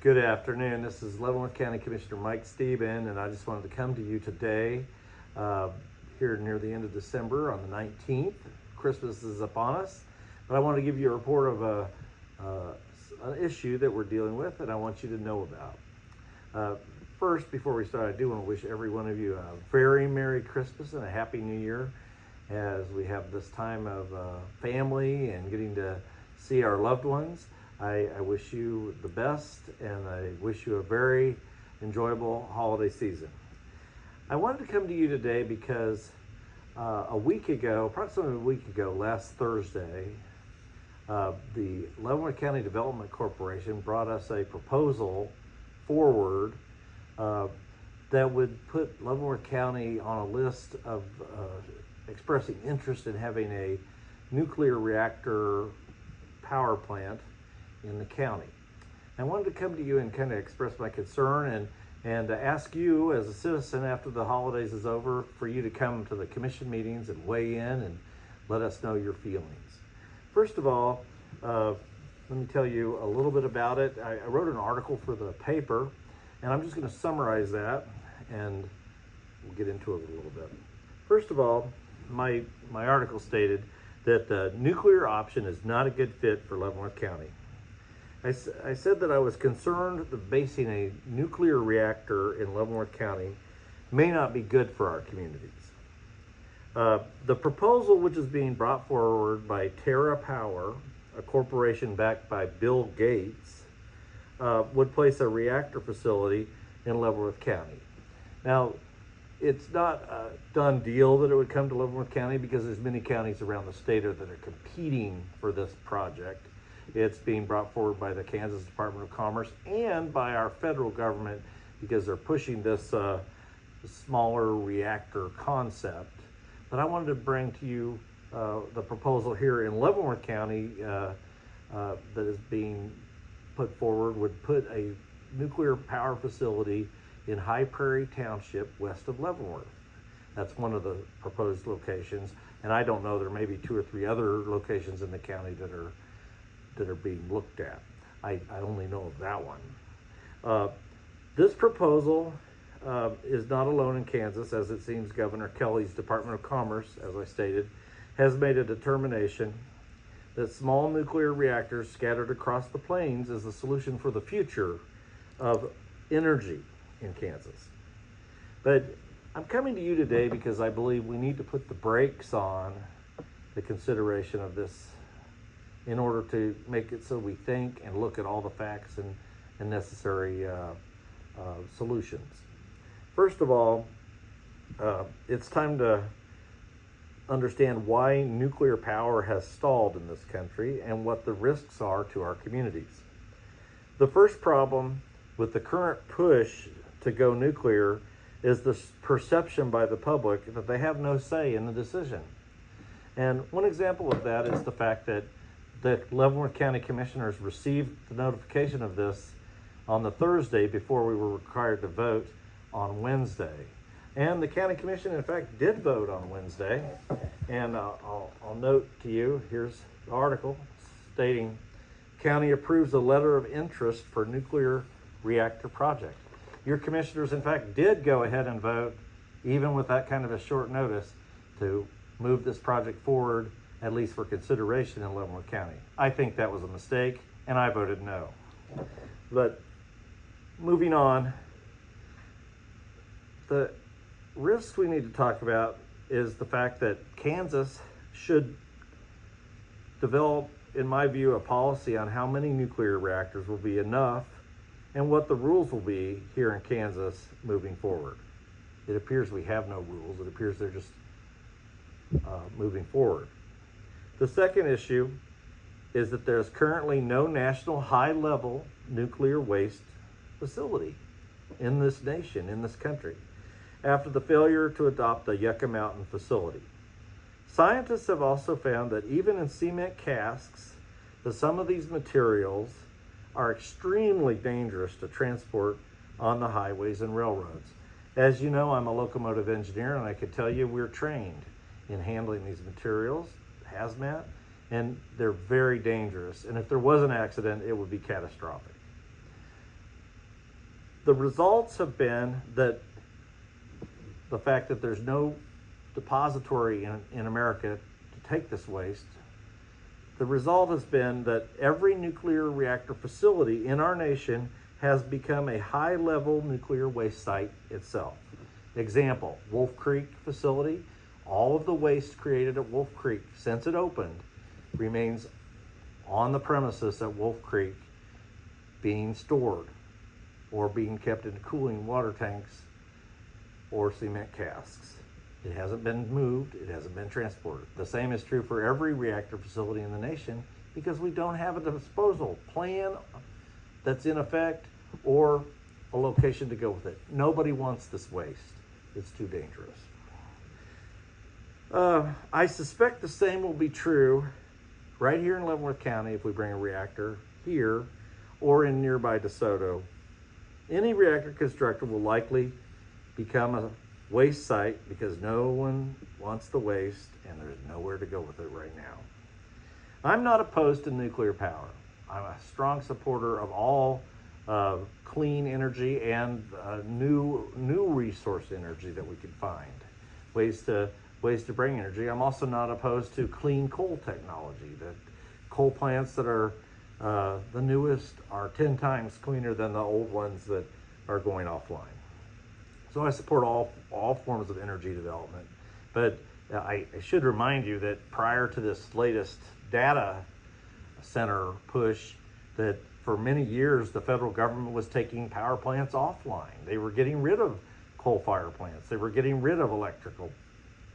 Good afternoon. This is Leavenworth County Commissioner Mike Stieben, and I just wanted to come to you today, here near the end of December on the 19th. Christmas is upon us, but I want to give you a report of an issue that we're dealing with, and I want you to know about. First, before we start, I do want to wish every one of you a very Merry Christmas and a Happy New Year as we have this time of family and getting to see our loved ones. I wish you the best, and I wish you a very enjoyable holiday season. I wanted to come to you today because approximately a week ago, last Thursday, the Leavenworth County Development Corporation brought us a proposal forward that would put Leavenworth County on a list of expressing interest in having a nuclear reactor power plant in the county. I wanted to come to you and kind of express my concern and to ask you as a citizen after the holidays is over for you to come to the commission meetings and weigh in and let us know your feelings. First of all, let me tell you a little bit about it. I wrote an article for the paper, and I'm just going to summarize that and we'll get into it a little bit. First of all, my article stated that the nuclear option is not a good fit for Leavenworth County. I said that I was concerned that basing a nuclear reactor in Leavenworth County may not be good for our communities. The proposal, which is being brought forward by Terra Power, a corporation backed by Bill Gates, would place a reactor facility in Leavenworth County. Now, it's not a done deal that it would come to Leavenworth County because there's many counties around the state that are competing for this project. It's being brought forward by the Kansas Department of Commerce and by our federal government because they're pushing this smaller reactor concept. But I wanted to bring to you the proposal here in Leavenworth County that is being put forward would put a nuclear power facility in High Prairie Township west of Leavenworth. That's one of the proposed locations, and I don't know, there may be 2 or 3 other locations in the county that are being looked at. I only know of that one. This proposal is not alone in Kansas, as it seems Governor Kelly's Department of Commerce, as I stated, has made a determination that small nuclear reactors scattered across the plains is the solution for the future of energy in Kansas. But I'm coming to you today because I believe we need to put the brakes on the consideration of this in order to make it so we think and look at all the facts and necessary solutions. First of all, it's time to understand why nuclear power has stalled in this country and what the risks are to our communities. The first problem with the current push to go nuclear is the perception by the public that they have no say in the decision. And one example of that is the fact that the Leavenworth County Commissioners received the notification of this on the Thursday before we were required to vote on Wednesday. And the County Commission, in fact, did vote on Wednesday. And I'll note to you, here's the article stating, County approves a letter of interest for nuclear reactor project. Your commissioners, in fact, did go ahead and vote, even with that kind of a short notice, to move this project forward, at least for consideration in Leavenworth County. I think that was a mistake, and I voted no. But moving on, the risks we need to talk about is the fact that Kansas should develop, in my view, a policy on how many nuclear reactors will be enough and what the rules will be here in Kansas moving forward. It appears we have no rules. It appears they're just moving forward. The second issue is that there's currently no national high-level nuclear waste facility in this nation, in this country, after the failure to adopt the Yucca Mountain facility. Scientists have also found that even in cement casks, that some of these materials are extremely dangerous to transport on the highways and railroads. As you know, I'm a locomotive engineer, and I can tell you we're trained in handling these materials, hazmat, and they're very dangerous. And if there was an accident, it would be catastrophic. The results have been that the fact that there's no depository in America to take this waste, the result has been that every nuclear reactor facility in our nation has become a high-level nuclear waste site itself. Example, Wolf Creek facility, all of the waste created at Wolf Creek since it opened remains on the premises at Wolf Creek being stored or being kept in cooling water tanks or cement casks. It hasn't been moved, it hasn't been transported. The same is true for every reactor facility in the nation because we don't have a disposal plan that's in effect or a location to go with it. Nobody wants this waste. It's too dangerous. I suspect the same will be true right here in Leavenworth County if we bring a reactor here or in nearby DeSoto. Any reactor constructed will likely become a waste site because no one wants the waste and there's nowhere to go with it right now. I'm not opposed to nuclear power. I'm a strong supporter of all clean energy and new resource energy that we can find, ways to bring energy. I'm also not opposed to clean coal technology. That coal plants that are the newest are 10 times cleaner than the old ones that are going offline. So I support all forms of energy development. But I should remind you that prior to this latest data center push, that for many years the federal government was taking power plants offline. They were getting rid of coal-fired plants. They were getting rid of electrical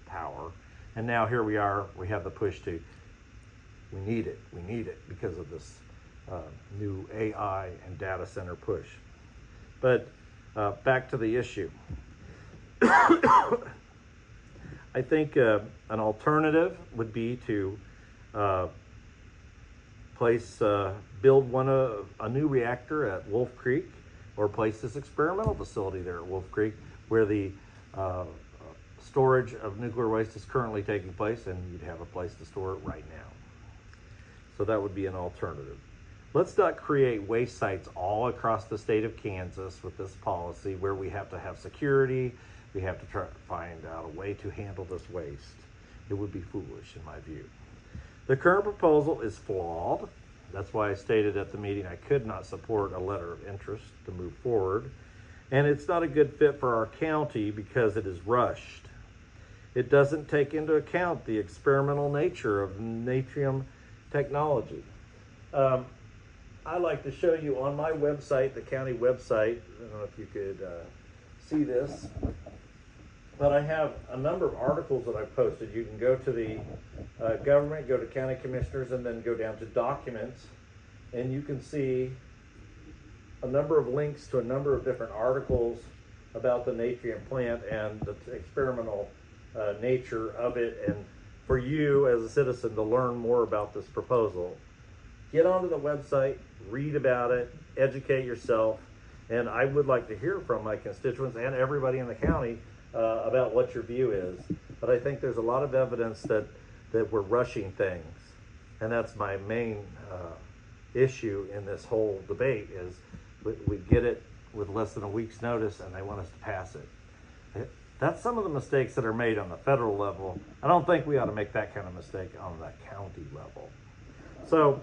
power. And now here we are, we have the push to, we need it because of this new AI and data center push. But back to the issue. I think an alternative would be to build a new reactor at Wolf Creek, or place this experimental facility there at Wolf Creek where the storage of nuclear waste is currently taking place, and you'd have a place to store it right now. So that would be an alternative. Let's not create waste sites all across the state of Kansas with this policy where we have to have security, we have to try to find out a way to handle this waste. It would be foolish in my view. The current proposal is flawed. That's why I stated at the meeting I could not support a letter of interest to move forward. And it's not a good fit for our county because it is rushed. It doesn't take into account the experimental nature of natrium technology. I like to show you on my website, the county website, I don't know if you could see this, but I have a number of articles that I've posted. You can go to the government, go to county commissioners, and then go down to documents, and you can see a number of links to a number of different articles about the natrium plant and the experimental nature of it, and for you as a citizen to learn more about this proposal. Get onto the website, read about it, educate yourself, and I would like to hear from my constituents and everybody in the county about what your view is. But I think there's a lot of evidence that we're rushing things, and that's my main issue in this whole debate is we get it with less than a week's notice and they want us to pass it. That's some of the mistakes that are made on the federal level. I don't think we ought to make that kind of mistake on the county level. So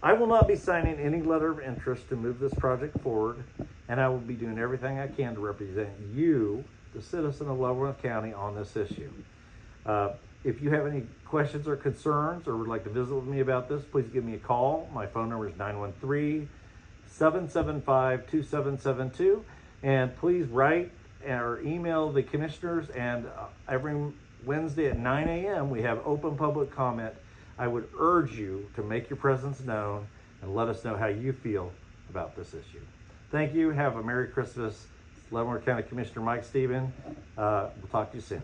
I will not be signing any letter of interest to move this project forward, and I will be doing everything I can to represent you, the citizen of Leavenworth County, on this issue. If you have any questions or concerns or would like to visit with me about this, please give me a call. My phone number is 913-775-2772, and please write or email the commissioners, and every Wednesday at 9 a.m. we have open public comment. I would urge you to make your presence known and let us know how you feel about this issue. Thank you. Have a Merry Christmas. Leavenworth County Commissioner Mike Stieben. We'll talk to you soon.